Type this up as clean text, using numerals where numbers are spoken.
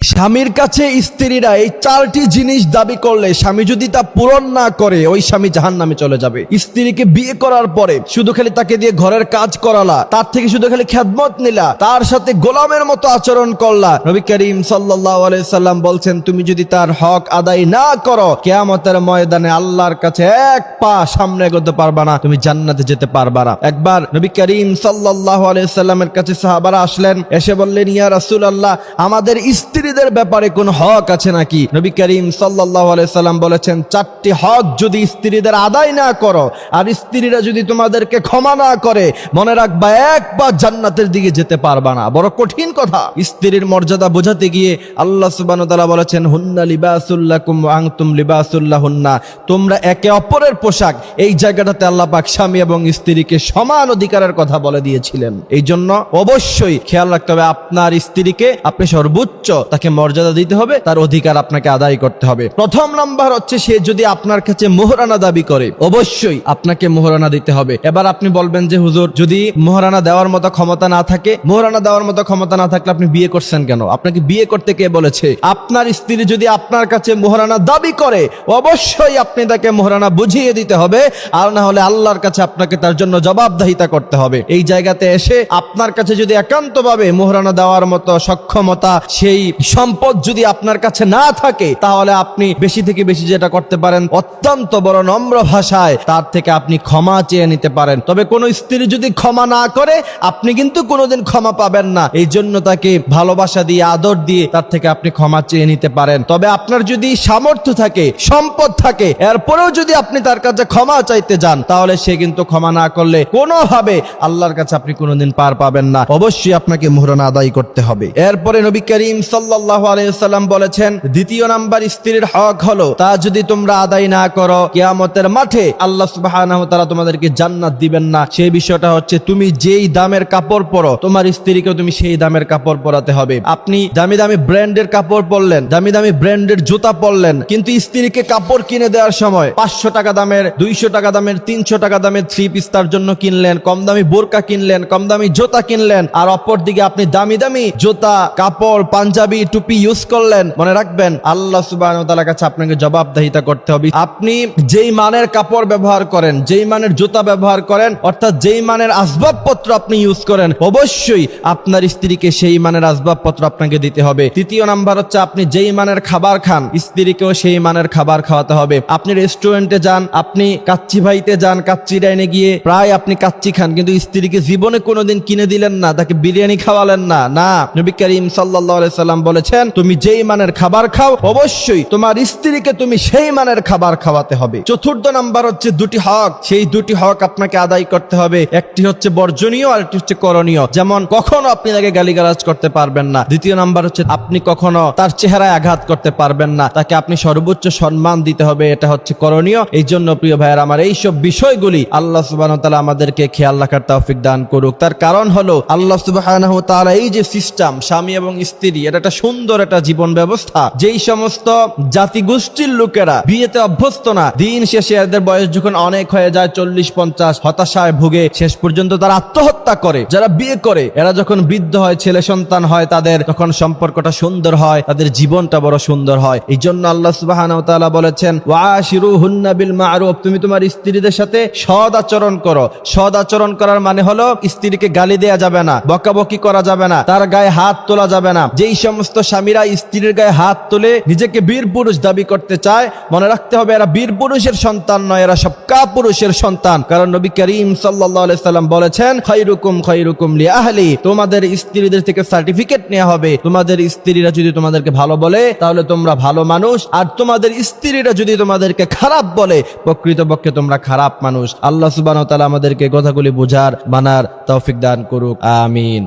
স্বামীর কাছে স্ত্রীরা এই চারটি জিনিস দাবি করলে স্বামী যদি তা পূরণ না করে ওই স্বামী জাহান্নামে চলে যাবে। স্ত্রীকে বিয়ে করার পরে শুধু খালি তাকে দিয়ে ঘরের কাজ করালা, তার থেকে শুধু খালি খেদমত নিলা, তার সাথে গোলামের মতো আচরণ করলা, নবী করিম সাল্লাল্লাহু আলাইহি সাল্লাম বলছেন তুমি যদি তার হক আদায় না করো কিয়ামতের ময়দানে আল্লাহর কাছে এক পা সামনে এগোতে পারবা না, তুমি জান্নাতে যেতে পারবা না। একবার নবী করিম সাল্লাল্লাহু আলাইহি সাল্লামের কাছে সাহাবারা আসলেন, এসে বললেন ইয়া রাসূলুল্লাহ আমাদের স্ত্রীদের ব্যাপারে কোন হক আছে নাকি? নবী করিম সাল্লাল্লাহু আলাইহি সাল্লাম বলেছেন চারটি হক যদি স্ত্রীদের আদায় না করো আর স্ত্রীরা যদি তোমাদেরকে ক্ষমা না করে মনে রাখবা একবার জান্নাতের দিকে যেতে পারবা না। বড় কঠিন কথা। স্ত্রীর মর্যাদা বোঝাতে গিয়ে আল্লাহ সুবহানাহু ওয়া তাআলা বলেছেন হুন্না লিবাসুল লাকুম ওয়া আনতুম লিবাসুল লাহুন্না, তোমরা একে অপরের পোশাক। এই জায়গাটাতে আল্লাহ পাক স্বামী এবং স্ত্রীকে সমান অধিকারের কথা বলে দিয়েছিলেন। এই জন্য অবশ্যই খেয়াল রাখতে হবে আপনার স্ত্রীকে আপনি সর্বোচ্চ তাকে মর্যাদা দিতে হবে, তার অধিকার আপনাকে আদায় করতে হবে। প্রথম নাম্বার হচ্ছে সে যদি আপনার কাছে মোহরানা দাবি করে অবশ্যই আপনাকে মোহরানা দিতে হবে। এবার আপনি বলবেন যে হুজুর যদি মোহরানা দেওয়ার মতো ক্ষমতা না থাকে, মোহরানা দেওয়ার মতো ক্ষমতা না থাকলে আপনি বিয়ে করছেন কেন? আপনাকে বিয়ে করতে কে বলেছে? আপনার স্ত্রী যদি আপনার কাছে মোহরানা দাবি করে অবশ্যই আপনি তাকে মোহরানা বুঝিয়ে দিতে হবে, আর না হলে আল্লাহর কাছে আপনাকে তার জন্য জবাবদিহিতা করতে হবে। এই জায়গাতে এসে আপনার কাছে যদি একান্তভাবে মোহরানা দেওয়ার মতো সক্ষমতা সেই সম্পদ যদি আপনার কাছে না থাকে তাহলে আপনি বেশি থেকে বেশি যেটা করতে পারেন অত্যন্ত বড় নম্র ভাষায় তার থেকে আপনি ক্ষমা চেয়ে নিতে পারেন। তবে কোন স্ত্রী যদি ক্ষমা না করে আপনি কিন্তু কোনোদিন ক্ষমা পাবেন না। এই জন্য তাকে ভালোবাসা দিয়ে আদর দিয়ে তার থেকে আপনি ক্ষমা চেয়ে নিতে পারেন। তবে আপনার যদি সামর্থ্য থাকে সম্পদ থাকে এরপরেও যদি আপনি তার কাছে ক্ষমা চাইতে যান তাহলে সে কিন্তু ক্ষমা না করলে কোনোভাবে আল্লাহর কাছে আপনি কোনোদিন পার পাবেন না। অবশ্যই আপনাকে মোহরানা আদায় করতে হবে। এরপরে নবী করিম সাল্লাল্লাহু আলাইহি ওয়াসাল্লাম বলেছেন দ্বিতীয় নাম্বার স্ত্রীর হক হলো তা যদি তোমরা আদায় না করো কিয়ামতের মাঠে আল্লাহ সুবহানাহু ওয়া তাআলা তোমাদেরকে জান্নাত দিবেন না। সেই বিষয়টা হচ্ছে তুমি যেই দামের কাপড় পরো তোমার স্ত্রীকেও তুমি সেই দামের কাপড় পরাতে হবে। আপনি দামি দামি ব্র্যান্ডের কাপড় পরলেন, দামি দামি ব্র্যান্ডের জুতা পরলেন, কিন্তু স্ত্রীকে কাপড় কিনে দেওয়ার সময় 500 টাকা দামের, 200 টাকা দামের, 300 টাকা দামের থ্রি পিস তার জন্য কিনলেন, কম দামি বোরকা কিনলেন, কম দামি জুতা কিনলেন, আর অপর দিকে আপনি দামি দামি জুতা কাপড় পাঞ্জাবি টুপি ইউজ করলেন। মনে রাখবেন আল্লাহ সুবহানাহু ওয়া তাআলার কাছে আপনাকে জবাবদিহিতা করতে হবে। আপনি যেই মানের কাপড় ব্যবহার করেন, যেই মানের জুতা ব্যবহার করেন, অর্থাৎ যেই মানের আসবাবপত্র আপনি ইউজ করেন অবশ্যই আপনার স্ত্রীকে সেই মানের আসবাবপত্র আপনাকে দিতে হবে। তৃতীয় নাম্বার হচ্ছে আপনি যেই মানের খাবার খান স্ত্রীকেও সেই মানের খাবার খাওয়াতে হবে। আপনি রেস্টুরেন্টে যান, আপনি কাচ্চি ভাইতে যান, কাচ্চি ডাইনে গিয়ে প্রায় আপনি কাচ্চি খান কিন্তু স্ত্রীকে জীবনে কোনোদিন কিনে দিলেন না, তাকে বিরিয়ানি খাওয়ালেন না। না, নবী করিম সাল্লাল্লাহু আলাইহি সাল্লাম বলেছেন তুমি যেই মানের খাবার খাও অবশ্যই তোমার স্ত্রীকে তুমি সেই মানের খাবার খাওয়াতে হবে। চতুর্থ নাম্বার হচ্ছে দুটি হক, সেই দুটি হক আপনাকে আদায় করতে হবে। একটি হচ্ছে বর্জনীয় আর একটি হচ্ছে করণীয়। যেমন কখনো আপনি তাকে গালিগালাজ করতে পারবেন না। দ্বিতীয় নাম্বার হচ্ছে আপনি কখনো তার চেহারায় আঘাত করতে পারবেন না, তাকে আপনি সর্বোচ্চ সম্মান দিতে হবে, এটা হচ্ছে করণীয়। এই জন্য প্রিয় ভাইয়েরা আমার এইসব বিষয়গুলি আল্লাহ সুবহানাহু ওয়া তাআলা আমাদেরকে খেয়াল রাখার তৌফিক দান করুক। তার কারণ হলো আল্লাহ সুবহানাহু ওয়া তাআলা এই যে সিস্টেম স্বামী এবং স্ত্রী, এটা একটা সুন্দর একটা জীবন ব্যবস্থা। যেই সমস্ত জাতিগোষ্ঠীর লোকেরা বিয়েতে অভ্যস্ত না, দিন শেষে এদের বয়স যখন অনেক হয়ে যায় 40-50 হতাশায় ভুগে শেষ পর্যন্ত তারা আত্মহত্যা করে। যারা বিয়ে করে এরা যখন বৃদ্ধ হয়, ছেলে সন্তান হয় তাদের, তখন সম্পর্কটা সুন্দর হয়, তাদের জীবনটা বড় সুন্দর হয়। এই জন্য আল্লাহ সুবহানাহু ওয়া তাআলা বলেছেন ওয়াশিরুহুন্না বিল মা'রুফ, তুমি তোমার স্ত্রীদের সাথে সৎ আচরণ করো। সৎ আচরণ করার মানে হলো স্ত্রীকে গালি দেয়া যাবে না, বকাবকি করা যাবে না, তার গায়ে হাত তোলা যাবে না। যেই সমস্ত স্বামীরা স্ত্রীর গায়ে হাত তুলে নিজেকে বীর পুরুষ দাবি করতে চায় মনে রাখতে হবে এরা বীর পুরুষের সন্তান নয়, এরা সব কাপুরুষের সন্তান। কারণ নবী করিম সাল্লাল্লাহু আলাইহি সাল্লাম বলেছেন খায়রুকুম লিআহলি, তোমাদের স্ত্রীদের থেকে সার্টিফিকেট নেওয়া হবে। তোমাদের স্ত্রীরা যদি তোমাদেরকে ভালো বলে তাহলে তোমরা ভালো মানুষ, আর তোমাদের স্ত্রীরা যদি তোমাদেরকে খারাপ বলে প্রকৃতপক্ষে তোমরা খারাপ মানুষ। আল্লাহ সুবহানাহু ওয়া তাআলা আমাদেরকে কথাগুলি বোঝার মানার তৌফিক দান করুক, আমিন।